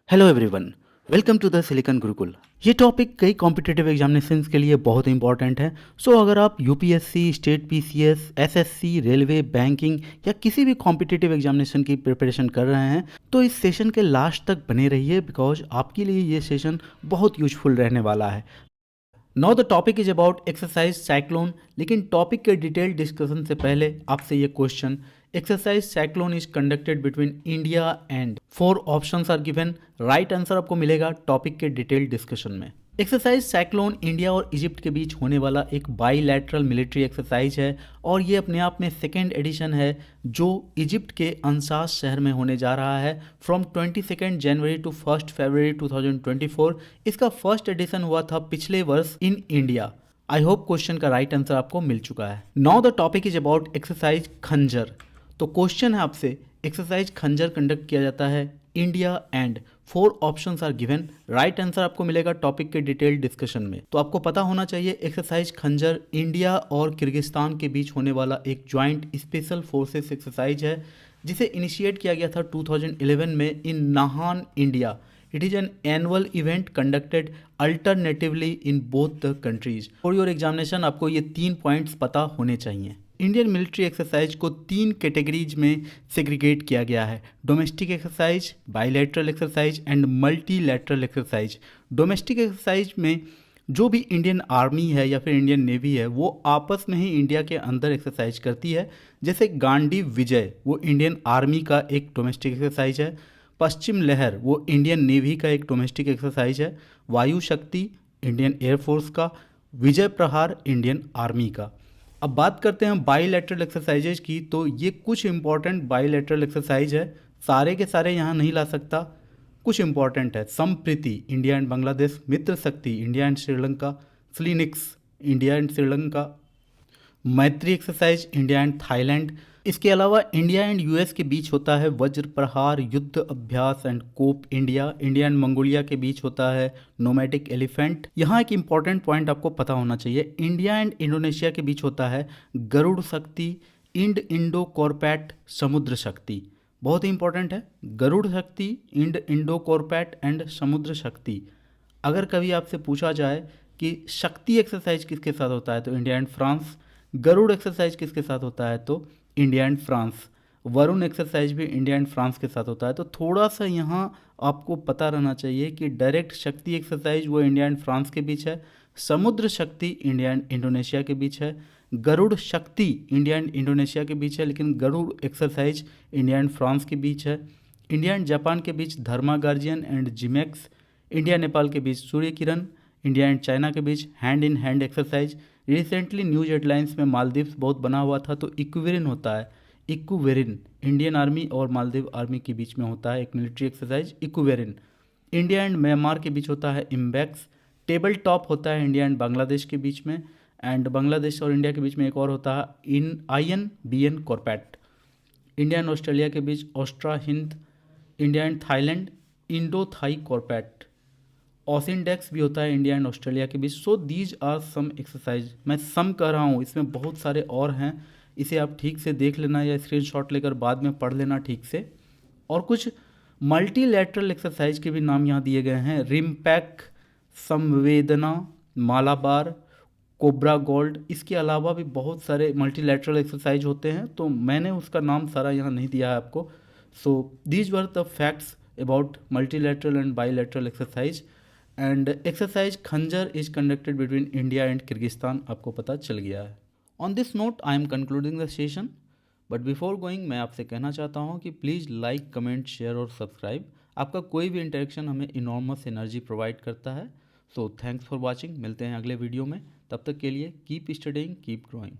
Hello everyone, welcome to the silicon Gurukul. ये topic कई competitive examinations के लिए बहुत इंपॉर्टेंट है। सो अगर आप UPSC, state PCS, SSC, railway, banking या किसी भी कॉम्पिटिटिव एग्जामिनेशन की प्रिपरेशन कर रहे हैं तो इस सेशन के लास्ट तक बने रहिए, बिकॉज आपके लिए ये सेशन बहुत यूजफुल रहने वाला है। Now the topic is about exercise cyclone. लेकिन टॉपिक के डिटेल डिस्कशन से पहले आपसे ये question, exercise cyclone is conducted between India and 4 options are given. Right answer आपको मिलेगा टॉपिक के डिटेल डिस्कशन में। एक्सरसाइज साइक्लोन इंडिया और इजिप्ट के बीच होने वाला एक बाईलैटरल मिलिट्री एक्सरसाइज है और ये अपने आप में सेकेंड एडिशन है जो इजिप्ट के अंसास शहर में होने जा रहा है फ्रॉम 22 जनवरी टू 1 फरवरी 2024। इसका फर्स्ट एडिशन हुआ था पिछले वर्ष in India. I hope question का राइट आंसर आपको मिल चुका है। Now the topic is about exercise खंजर। तो क्वेश्चन है आपसे, एक्सरसाइज खंजर कंडक्ट किया जाता है India and 4 options are given. Right answer आपको मिलेगा टॉपिक के डिटेल डिस्कशन में। तो आपको पता होना चाहिए एक्सरसाइज खंजर इंडिया और किर्गिस्तान के बीच होने वाला एक ज्वाइंट स्पेशल फोर्सेस एक्सरसाइज है जिसे इनिशिएट किया गया था 2011 में in Nahan India. It is an annual event conducted alternatively in both the countries. For your examination आपको ये 3 पॉइंट्स पता होने चाहिए। इंडियन मिलिट्री एक्सरसाइज को 3 कैटेगरीज में सेग्रीगेट किया गया है: domestic exercise, bilateral exercise and multilateral exercise. Domestic exercise में जो भी इंडियन आर्मी है या फिर इंडियन नेवी है वो आपस में ही इंडिया के अंदर एक्सरसाइज करती है। जैसे गांडी विजय वो इंडियन आर्मी का एक डोमेस्टिक एक्सरसाइज है, पश्चिम लहर वो इंडियन नेवी का एक डोमेस्टिक एक्सरसाइज है, वायु शक्ति इंडियन एयरफोर्स का, विजय प्रहार इंडियन आर्मी का। अब बात करते हैं बाईलैटरल एक्सरसाइजेज की। तो ये कुछ इंपॉर्टेंट बाईलैटरल एक्सरसाइज है, सारे के सारे यहाँ नहीं ला सकता, कुछ इंपॉर्टेंट है। Sampriti India and Bangladesh, Mitra Shakti India and Sri Lanka, फ्लिनिक्स India and Sri Lanka, Maitri exercise India and Thailand. इसके अलावा इंडिया एंड यूएस के बीच होता है वज्र Prahar Yudh Abhyas and cope India. India and Mongolia के बीच होता है नोमैटिक एलिफेंट। यहाँ एक इंपॉर्टेंट पॉइंट आपको पता होना चाहिए, इंडिया एंड इंडोनेशिया के बीच होता है गरुड़ शक्ति, इंड इंडो कॉर्पैट समुद्र शक्ति। बहुत ही इंपॉर्टेंट है, गरुड़ शक्ति, इंड इंडो कॉर्पैट एंड समुद्र शक्ति। अगर कभी आपसे पूछा जाए कि शक्ति एक्सरसाइज किसके साथ होता है तो India and France, Garuda exercise किसके साथ होता है तो India and France, Varun exercise भी इंडिया एंड फ्रांस के साथ होता है। तो थोड़ा सा यहाँ आपको पता रहना चाहिए कि डायरेक्ट शक्ति एक्सरसाइज वो इंडिया एंड फ्रांस के बीच है, समुद्र शक्ति इंडिया एंड इंडोनेशिया के बीच है, गरुड़ शक्ति इंडिया एंड इंडोनेशिया के बीच है, लेकिन Garuda exercise India and France के बीच है। इंडिया एंड जापान के बीच Dharma guardian and JIMEX, India Nepal के बीच Surya Kiran, India and China के बीच hand in hand exercise. Recently news headlines में मालदीव्स बहुत बना हुआ था तो इक्वेरिन होता है, इक्वेरिन इंडियन आर्मी और मालदीव आर्मी के बीच में होता है एक मिलिट्री एक्सरसाइज इक्वेरिन। इंडिया एंड म्यांमार के बीच होता है इम्बैक्स। टेबल टॉप होता है इंडिया एंड बांग्लादेश के बीच में, एंड बांग्लादेश और इंडिया के बीच में एक और होता है इन IN BN CORPAT. India and Australia के बीच Austra Hind, India and Thailand Indo Thai CORPAT. AUSINDEX भी होता है इंडिया एंड ऑस्ट्रेलिया के बीच। So these are some exercise. मैं सम कर रहा हूँ, इसमें बहुत सारे और हैं, इसे आप ठीक से देख लेना या स्क्रीनशॉट लेकर बाद में पढ़ लेना ठीक से। और कुछ मल्टीलैटरल एक्सरसाइज के भी नाम यहाँ दिए गए हैं, रिम्पैक, संवेदना, मालाबार, कोब्रा गोल्ड। इसके अलावा भी बहुत सारे मल्टीलैटरल एक्सरसाइज होते हैं तो मैंने उसका नाम सारा यहाँ नहीं दिया है आपको। So these were the facts about multilateral and bilateral exercise and exercise Khanjar is conducted between India and Kyrgyzstan आपको पता चल गया है। On this note I am concluding the session, but before going मैं आपसे कहना चाहता हूँ कि प्लीज़ लाइक, कमेंट, शेयर और सब्सक्राइब। आपका कोई भी इंटरेक्शन हमें इनॉर्मस एनर्जी प्रोवाइड करता है। सो थैंक्स फॉर वॉचिंग, मिलते हैं अगले वीडियो में। तब तक के लिए कीप स्टडिंग, कीप ग्रोइंग।